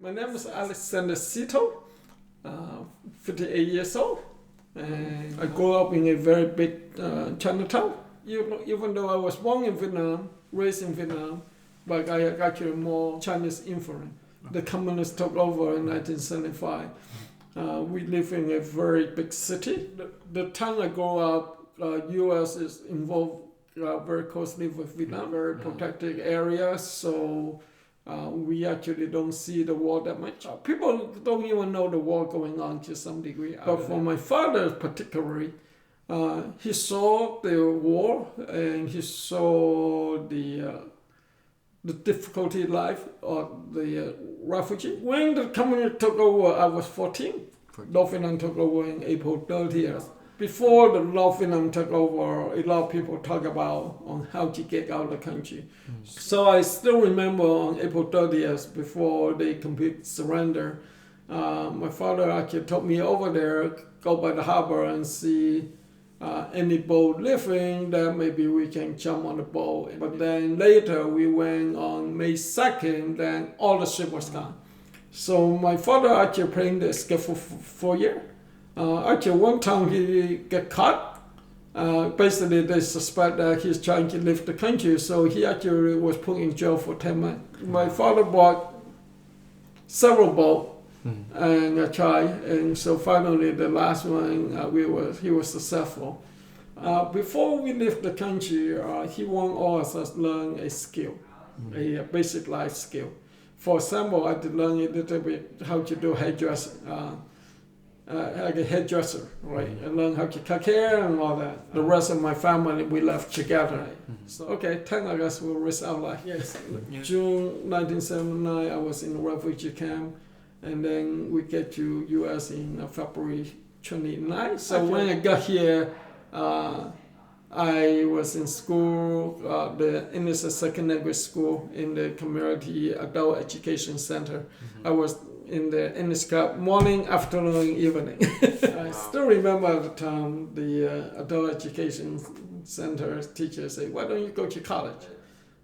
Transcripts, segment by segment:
My name is Alexander Sito, 58 years old, and I grew up in a very big Chinatown. Even though I was born in Vietnam, raised in Vietnam, but I had actually more Chinese influence. The communists took over in 1975. We live in a very big city. The time I grew up, U.S. is involved very closely with Vietnam, very protected areas, so we actually don't see the war that much. People don't even know the war going on to some degree. But for my father particularly, he saw the war and he saw the difficulty life of the refugee. When the communist took over, I was 14. North Vietnam took over in April 30th. Before the North Vietnam took over, a lot of people talk about on how to get out of the country. So I still remember on April 30th, before they complete surrender, my father actually took me over there, go by the harbor and see any boat leaving, then maybe we can jump on the boat. But then later we went on May 2nd, then all the ship was gone. So my father actually playing the escape for 4 years. Actually, one time he got caught. Basically, they suspect that he's trying to leave the country, so he actually was put in jail for 10 months. My father bought several boats and tried, and so finally the last one he was successful. Before we left the country, he wanted all of us to learn a skill, a basic life skill. For example, I did learn a little bit how to do like a hairdresser, right? I learned how to cut hair and all that. The rest of my family, we left together. So, okay, 10 of us will risk our life. Yes. June 1979, I was in a refugee camp, and then we get to U.S. in February 29. So when I got here, I was in school, the English as second language school in the community adult education center. I was in the English club morning, afternoon, evening. I still remember at the time the adult education center teacher said, "Why don't you go to college?"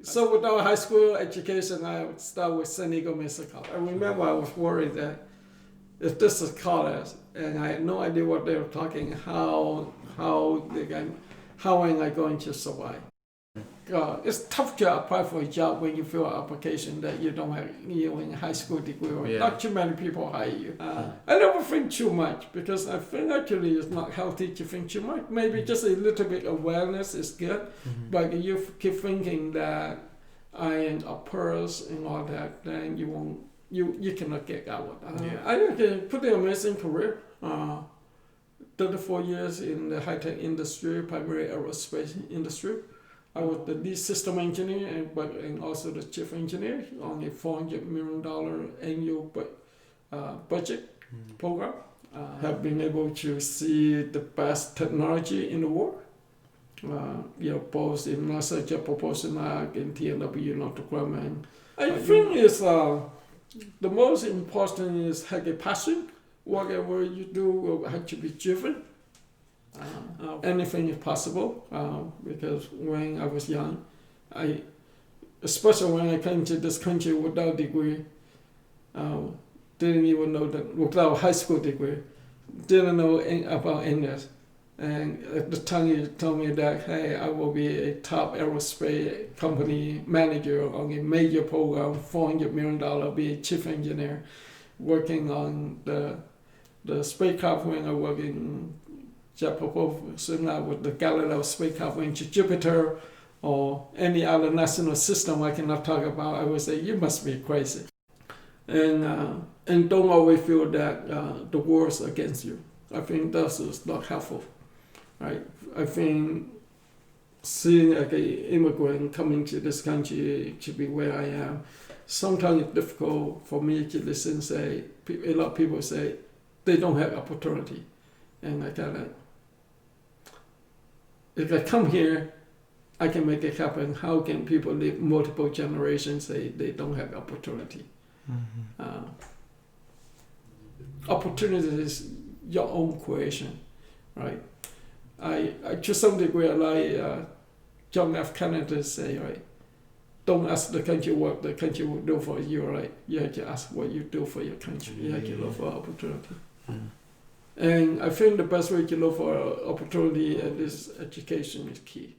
So without high school education, I would start with San Diego Mesa College. I remember I was worried that if this is college, and I had no idea what they were talking, how am I going to survive? It's tough to apply for a job when you fill an application that you don't have even a high school degree or not too many people hire you. I never think too much because I think actually it's not healthy to think too much. Maybe just a little bit awareness is good, but if you keep thinking that I am a person and all that, then you cannot get out. I think a pretty amazing career. 34 years in the high-tech industry, primarily aerospace industry. I was the lead system engineer and also the chief engineer on a $400 million annual budget program. Have been able to see the best technology in the world. Both in NASA Jet Propulsion Arc and TNW Northrop Grumman. I think it's the most important is have a passion. Whatever you do will have to be driven. Anything is possible because when I was young, especially when I came to this country without a degree, didn't even know that, without a high school degree, didn't know about English. And at the time he told me that, hey, I will be a top aerospace company manager on a major program, $400 million, be a chief engineer, working on the spacecraft when I work in Jet Propulsion with the Galileo spacecraft went to Jupiter or any other national system I cannot talk about. I would say, you must be crazy. And don't always feel that the war is against you. I think that is not helpful, right? I think seeing like an immigrant coming to this country to be where I am, sometimes it's difficult for me to listen and say, a lot of people say they don't have opportunity. And I got it. If I come here, I can make it happen. How can people live multiple generations say they don't have opportunity? Opportunity is your own creation, right? I to some degree, I like John F. Kennedy say, right? don't ask the country what the country will do for you, right? You have to ask what you do for your country. You have to look for opportunity. And I think the best way to look for opportunity is education is key.